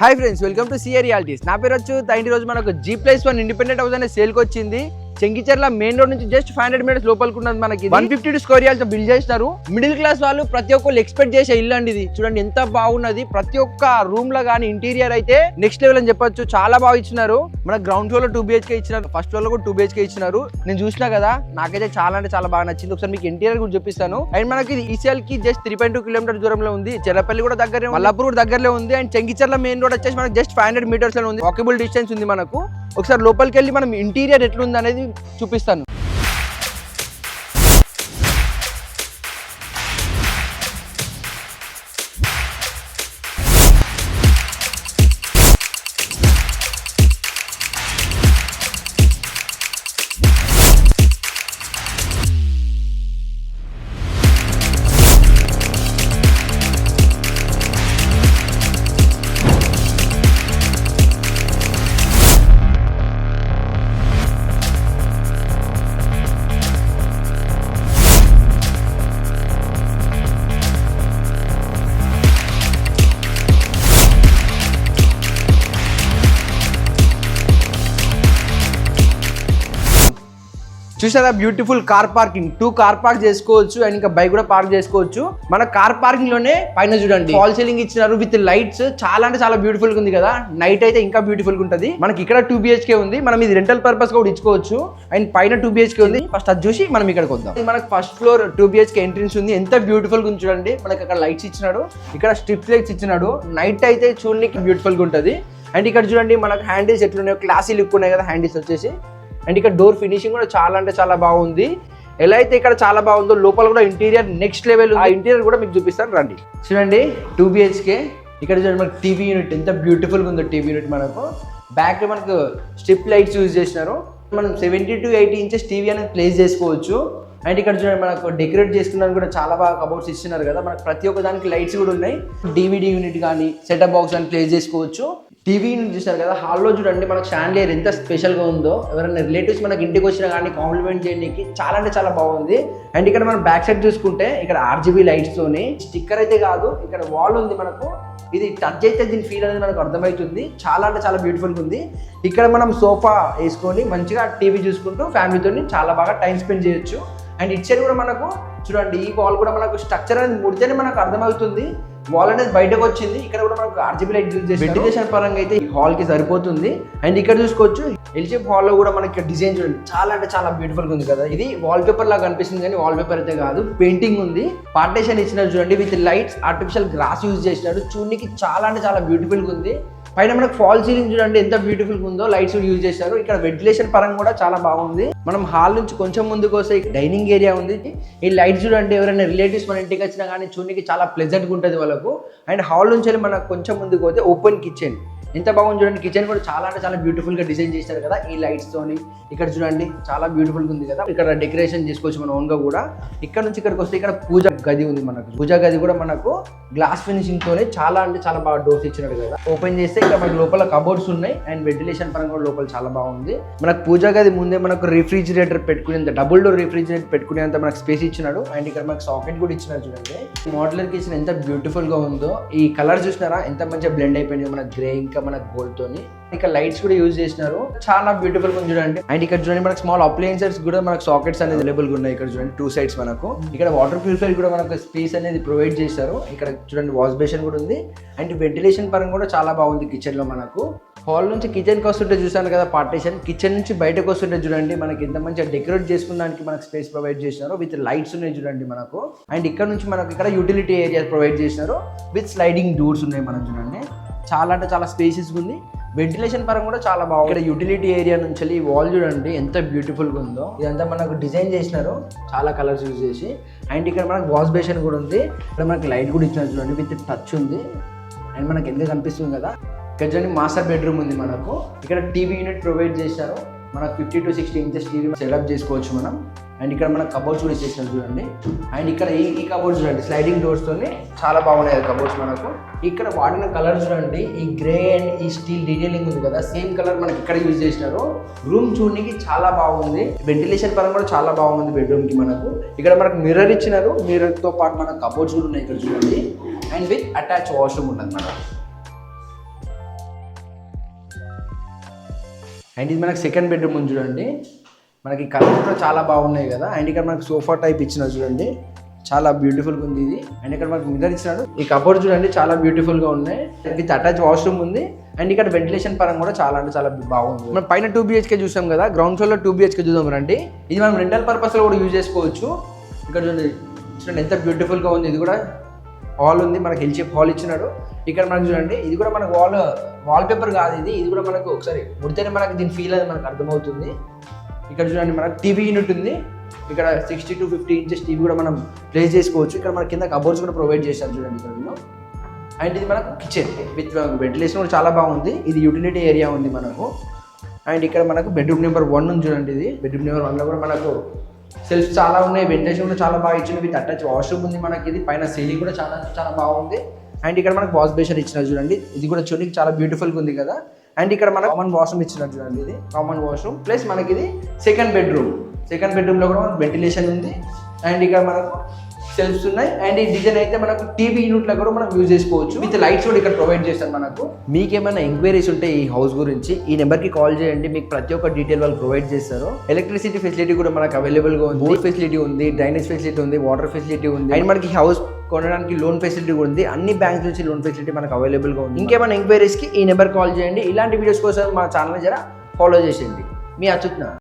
Hi friends, welcome to CR realities. నా పేరు వచ్చు. ఈ రోజు మనకు G+1 ఇండిపెండెంట్ హౌస్ అనే సేల్కి వచ్చింది. చెంగిచెర్ల మెయిన్ రోడ్ నుంచి జస్ట్ 500 మీటర్స్ లోపలికి ఉన్నది. మనకి 152 స్క్వేర్ యార్డ్స్ బిల్డ్ చేసినారు. మిడిల్ క్లాస్ వాళ్ళు ప్రతి ఒక్కరు ఎక్స్పెక్ట్ చేసే ఇల్లు అండి ఇది. చూడండి ఎంత బాగున్నది. ప్రతి ఒక్క రూమ్ లో గానీ ఇంటీరియర్ అయితే నెక్స్ట్ లెవెల్ అని చెప్పొచ్చు. చాలా బాగా ఇచ్చినారు. మన గ్రౌండ్ ఫ్లోర్ లో 2 BHK ఇచ్చినారు, ఫస్ట్ ఫ్లోర్ లో కూడా 2 BHK ఇచ్చినారు. నేను చూసినా కదా, నాకైతే చాలా అంటే చాలా బాగా నచ్చింది. ఒకసారి మీకు ఇంటీరియర్ కూడా చూపిస్తాను. అండ్ మనకి ఈసీఎల్ కి జస్ట్ 3.2 కిలోమీటర్ దూరంలో ఉంది. చెర్లపల్లి కూడా దగ్గరే, మల్లాపూర్ కూడా దగ్గరలో ఉంది. అండ్ చెంగిచెర్ల మెయిన్ రోడ్ వచ్చేసి మనకి జస్ట్ 500 మీటర్స్ లో ఉంది. వాకబుల్ డిస్టెన్స్ ఉంది మనకు. ఒకసారి లోపలికి వెళ్ళి మనం ఇంటీరియర్ ఎట్లుంది అనేది చూపిస్తాను. చూసారా, beautiful car parking. 2 car park చేసుకోవచ్చు అండ్ ఇంకా బైక్ కూడా పార్క్ చేసుకోవచ్చు. మన కార్ పార్కింగ్ లోనే పైన చూడండి ఫాల్ సీలింగ్ ఇచ్చినారు విత్ లైట్స్. చాలా అంటే చాలా బ్యూటిఫుల్ గా ఉంది కదా. నైట్ అయితే ఇంకా బ్యూటిఫుల్ గా ఉంటది. మనకి ఇక్కడ 2 BHK ఉంది. మనం ఇది రెంటల్ పర్పస్ కూడా ఇచ్చుకోవచ్చు. అండ్ పైన 2 BHK ఉంది. ఫస్ట్ అది చూసి మనం ఇక్కడికి వద్దాం. మనకి ఫస్ట్ ఫ్లోర్ 2 BHK ఎంట్రన్స్ ఉంది. ఎంత బ్యూటిఫుల్ గా ఉంది చూడండి. మనకి అక్కడ లైట్స్ ఇచ్చినాడు, ఇక్కడ స్ట్రిప్ లైట్స్ ఇచ్చినాడు. నైట్ అయితే చూడడానికి బ్యూటిఫుల్ గా ఉంటది. అండ్ ఇక్కడ చూడండి మనకు హ్యాండిల్స్ ఎట్లున్నాయో, క్లాసీ లుక్ ఉన్నాయి కదా హ్యాండిల్స్ వచ్చేసి. అండ్ ఇక్కడ డోర్ ఫినిషింగ్ కూడా చాలా అంటే చాలా బాగుంది. ఎలా అయితే ఇక్కడ చాలా బాగుందో లోపల కూడా ఇంటీరియర్ నెక్స్ట్ లెవెల్. ఆ ఇంటీరియర్ కూడా మీకు చూపిస్తాను రండి. చూడండి 2 BHK. ఇక్కడ చూడండి మనకి టీవీ యూనిట్ ఎంత బ్యూటిఫుల్ గా ఉందో. టీవీ యూనిట్ మనకు బ్యాక్ లో మనకు స్ట్రిప్ లైట్స్ యూజ్ చేసినారు. మనం 70 to 80 ఇంచెస్ టీవీ అనేది ప్లేస్ చేసుకోవచ్చు. అండ్ ఇక్కడ చూడండి మనకు డెకరేట్ చేసుకున్నాను కూడా చాలా బాగా కబోర్డ్స్ ఇస్తున్నారు కదా. మనకు ప్రతి ఒక్క దానికి లైట్స్ కూడా ఉన్నాయి. DVD యూనిట్ కానీ సెటప్ బాక్స్ అని ప్లేస్ చేసుకోవచ్చు. టీవీ యూనిట్ చూసారు కదా. హాల్లో చూడండి మనకు షాండ్లియర్ ఎంత స్పెషల్గా ఉందో. ఎవరైనా రిలేటివ్స్ మనకి ఇంటికి వచ్చినా కానీ కాంప్లిమెంట్ చేయడానికి చాలా అంటే చాలా బాగుంది. అండ్ ఇక్కడ మనం బ్యాక్ సైడ్ చూసుకుంటే ఇక్కడ RGB లైట్స్ తోని, స్టిక్కర్ అయితే కాదు, ఇక్కడ వాల్ ఉంది మనకు. ఇది టచ్ అయితే దీని ఫీల్ అనేది మనకు అర్థమవుతుంది. చాలా అంటే చాలా బ్యూటిఫుల్గా ఉంది. ఇక్కడ మనం సోఫా వేసుకొని మంచిగా టీవీ చూసుకుంటూ ఫ్యామిలీతో చాలా బాగా టైం స్పెండ్ చేయొచ్చు. అండ్ ఇట్ సైడ్ కూడా మనకు చూడండి ఈ వాల్ కూడా మనకు స్ట్రక్చర్ అనేది ముడితేనే మనకు అర్థమవుతుంది. వాల్ అనేది బయటకు వచ్చింది. ఇక్కడ కూడా మనకు RGB లైట్ యూజ్ చేసి వెంటిలేషన్ పరంగా అయితే ఈ హాల్ కి సరిపోతుంది. అండ్ ఇక్కడ చూసుకోవచ్చు ఎల్షేప్ హాల్ లో కూడా మనకి డిజైన్ చూడండి చాలా అంటే చాలా బ్యూటిఫుల్ గా ఉంది కదా. ఇది వాల్ పేపర్ లాగా కనిపిస్తుంది కానీ వాల్ పేపర్ అయితే కాదు, పెయింటింగ్ ఉంది. పార్టీషన్ ఇచ్చినారు చూడండి with lights, artificial gross use చేసినాడు. చూడడానికి చాలా అంటే చాలా బ్యూటిఫుల్ గా ఉంది. పైన మనకు ఫాల్ సీలింగ్ చూడండి ఎంత బ్యూటిఫుల్ గా ఉందో. లైట్స్ యూజ్ చేశారు. ఇక్కడ వెంటిలేషన్ పరంగా కూడా చాలా బాగుంది. మనం హాల్ నుంచి కొంచెం ముందుకు వస్తే డైనింగ్ ఏరియా ఉంది. ఈ లైట్స్ చూడండి ఎవరైనా రిలేటివ్స్ మన ఇంటికి వచ్చినా కానీ చూడడానికి చాలా ప్లెజెంట్ గా ఉంటుంది వాళ్ళకు. అండ్ హాల్ నుంచి వెళ్ళి మనకు కొంచెం ముందుకు పోతే ఓపెన్ కిచెన్ ఎంత బాగుంది చూడండి. కిచెన్ కూడా చాలా అంటే చాలా బ్యూటిఫుల్ గా డిజైన్ చేశారు కదా ఈ లైట్స్ తోని. ఇక్కడ చూడండి చాలా బ్యూటిఫుల్ గా ఉంది కదా. ఇక్కడ డెకరేషన్ చేసుకోవచ్చు మనం ఓన్ గా కూడా. ఇక్కడ నుంచి ఇక్కడికి వస్తే ఇక్కడ పూజ గది ఉంది మనకు. పూజ గది కూడా మనకు గ్లాస్ ఫినిషింగ్ తోనే చాలా అంటే చాలా బాగా డోర్స్ ఇచ్చినాడు కదా. ఓపెన్ చేస్తే ఇక్కడ మనకు లోపల కబోర్డ్స్ ఉన్నాయి. అండ్ వెంటిలేషన్ పరంగా కూడా లోపల చాలా బాగుంది. మనకు పూజ గది ముందే మనకు రిఫ్రిజిరేటర్ పెట్టుకునేంత, డబుల్ డోర్ రిఫ్రిజిరేటర్ పెట్టుకునేంత మనకు స్పేస్ ఇచ్చినాడు. అండ్ ఇక్కడ మనకు సాకెట్ కూడా ఇచ్చినాడు చూడండి. మోడలర్ కిచెన్ ఎంత బ్యూటిఫుల్ గా ఉందో. ఈ కలర్ చూసినారా ఎంత మంచిగా బ్లెండ్ అయిపోయింది మన గ్రే ఇంకా మన గోల్డ్ తోని. ఇక్కడ లైట్స్ కూడా యూజ్ చేసినారు. చాలా బ్యూటిఫుల్ గా చూడండి. అండ్ ఇక్కడ చూడండి మనకు స్మాల్ అప్లయన్సెస్ కూడా మనకు సాకెట్స్ అనేది అవైలబుల్ గా ఉన్నాయి. ఇక్కడ చూడండి 2 సైడ్స్ మనకు. ఇక్కడ వాటర్ ప్యూరిఫైర్ కూడా మనకు స్పేస్ అనేది ప్రొవైడ్ చేశారు. ఇక్కడ చూడండి వాష్ బేసిన్ కూడా ఉంది. అండ్ వెంటిలేషన్ పరంగా కూడా చాలా బాగుంది కిచెన్ లో మనకు. హాల్ నుంచి కిచెన్ కి వస్తుంటే చూసాను కదా పార్టీషన్. కిచెన్ నుంచి బయటకు వస్తుంటే చూడండి మనకి ఎంత మంచిగా డెకరేట్ చేసుకున్నానికి మనకు స్పేస్ ప్రొవైడ్ చేసినారు విత్ లైట్స్ ఉన్నాయి చూడండి మనకు. అండ్ ఇక్కడ నుంచి మనకు ఇక్కడ యూటిలిటీ ఏరియా ప్రొవైడ్ చేసినారు విత్ స్లైడింగ్ డోర్స్ ఉన్నాయి మనకు చూడండి. చాలా అంటే చాలా స్పేసెస్ ఉంది. వెంటిలేషన్ పరంగా కూడా చాలా బాగుంది. ఇక్కడ యూటిలిటీ ఏరియా నుంచి ఈ వాల్ చూడండి ఎంత బ్యూటిఫుల్ గా ఉందో. ఇదంతా మనకు డిజైన్ చేసినారు చాలా కలర్స్ యూజ్ చేసి. అండ్ ఇక్కడ మనకు వాష్ బేసిన్ కూడా ఉంది. ఇక్కడ మనకి లైట్ కూడా ఇచ్చినారు చూడండి విత్ టచ్ ఉంది. అండ్ మనకి ఎంత కనిపిస్తుంది కదా. ఇక్కడ చూడండి మాస్టర్ బెడ్రూమ్ ఉంది మనకు. ఇక్కడ టీవీ యూనిట్ ప్రొవైడ్ చేశారు. మనకు 50 to 60 ఇంచెస్ టీవీ సెటప్ చేసుకోవచ్చు మనం. అండ్ ఇక్కడ మనకు కబోర్డ్స్ కూడా ఇచ్చేసినారు చూడండి. అండ్ ఇక్కడ ఈ కబోర్డ్స్ చూడండి స్లైడింగ్ డోర్స్ తోని చాలా బాగున్నాయి కబోర్డ్స్ మనకు. ఇక్కడ వాడిన కలర్ చూడండి ఈ గ్రే అండ్ ఈ స్టీల్ డీటెయిలింగ్ ఉంది కదా, సేమ్ కలర్ మనకి ఇక్కడ యూజ్ చేసినారు. రూమ్ చూడడానికి చాలా బాగుంది. వెంటిలేషన్ పరంగా కూడా చాలా బాగుంది బెడ్రూమ్ కి మనకు. ఇక్కడ మనకు మిర్రర్ ఇచ్చినారు. మిర్రర్ తో పాటు మనకు కబోర్డ్స్ కూడా ఉన్నాయి ఇక్కడ చూడండి. అండ్ విత్ అటాచ్ వాష్రూమ్ ఉంటుంది మనకు. అండ్ ఇది మనకి సెకండ్ బెడ్రూమ్ ఉంది చూడండి. మనకి కలర్స్ కూడా చాలా బాగున్నాయి కదా. అండ్ ఇక్కడ మనకి సోఫా టైప్ ఇచ్చినారు చూడండి, చాలా బ్యూటిఫుల్గా ఉంది ఇది. అండ్ ఇక్కడ మనకి మిర్రర్ ఇచ్చినాడు. ఈ కబోర్డ్ చూడండి చాలా బ్యూటిఫుల్గా ఉన్నాయి. విత్ అటాచ్ వాష్రూమ్ ఉంది. అండ్ ఇక్కడ వెంటిలేషన్ పరంగా కూడా చాలా అంటే చాలా బాగుంది. మనం పైన 2 BHK చూసాం కదా, గ్రౌండ్ ఫ్లోర్లో 2 BHK చూద్దాం రండి. ఇది మనం రెంటల్ పర్పస్లో కూడా యూజ్ చేసుకోవచ్చు. ఇక్కడ చూడండి ఎంత బ్యూటిఫుల్గా ఉంది. ఇది కూడా హాల్ ఉంది, మనకి ఎల్ షేప్ హాల్ ఇచ్చినాడు. ఇక్కడ మనకు చూడండి ఇది కూడా మనకు వాల్ పేపర్ కాదు ఇది కూడా మనకు ఒకసారి ముడితేనే మనకి దీని ఫీల్ అనేది మనకు అర్థమవుతుంది. ఇక్కడ చూడండి మనకు టీవీ యూనిట్ ఉంది. ఇక్కడ 60 to 50 inches టీవీ కూడా మనం ప్లేస్ చేసుకోవచ్చు. ఇక్కడ మన కింద కబోర్డ్స్ కూడా ప్రొవైడ్ చేశారు చూడండి ఇక్కడ. అండ్ ఇది మనకు కిచెన్ విత్ వెంటిలేషన్ కూడా చాలా బాగుంది. ఇది యూటిలిటీ ఏరియా ఉంది మనకు. అండ్ ఇక్కడ మనకు బెడ్రూమ్ నెంబర్ 1 ఉంది చూడండి. ఇది బెడ్రూమ్ నెంబర్ 1లో కూడా మనకు సెల్ఫ్ చాలా ఉన్నాయి, వెంటిలేషన్ కూడా చాలా బాగా ఇచ్చింది. విత్ అటాచ్ వాష్రూమ్ ఉంది మనకి. ఇది పైన సీలింగ్ కూడా చాలా చాలా బాగుంది. అండ్ ఇక్కడ మనకు వాష్ బేసిన్ ఇచ్చినారు చూడండి. ఇది కూడా చూడడానికి చాలా బ్యూటిఫుల్గా ఉంది కదా. అండ్ ఇక్కడ మనకు కామన్ వాష్రూమ్ ఇచ్చినారు చూడండి. ఇది కామన్ వాష్రూమ్ ప్లస్ మనకి ఇది సెకండ్ బెడ్రూమ్లో కూడా మనకు వెంటిలేషన్ ఉంది. అండ్ ఇక్కడ మనకు సెల్ఫ్స్ ఉన్నాయి. అండ్ ఈ డిజైన్ అయితే మనకు టీవీ యూనిట్లో కూడా మనం యూజ్ చేసుకోవచ్చు. విత్ లైట్స్ కూడా ఇక్కడ ప్రొవైడ్ చేస్తారు మనకు. మీకు ఏమైనా ఎంక్వైరీస్ ఉంటే ఈ హౌస్ గురించి ఈ నెంబర్కి కాల్ చేయండి, మీకు ప్రతి ఒక్క డీటెయిల్ వాళ్ళు ప్రొవైడ్ చేస్తారు. ఎలక్ట్రిసిటీ ఫెసిలిటీ కూడా మనకు అవైలబుల్గా ఉంది. బోర్ ఫెసిలిటీ ఉంది, డ్రైనేజ్ ఫెసిలిటీ ఉంది, వాటర్ ఫెసిలిటీ ఉంది. అండ్ మనకి హౌస్ కొనడానికి లోన్ ఫెసిలిటీ కూడా ఉంది. అన్ని బ్యాంక్స్ నుంచి లోన్ ఫెసిలిటీ మనకు అవైలబుల్గా ఉంది. ఇంకేమైనా ఎంక్వైరీస్కి ఈ నెంబర్ కాల్ చేయండి. ఇలాంటి వీడియోస్ కోసం మా ఛానల్ జర ఫాలో చేసేయండి. మీ అచ్యుత్.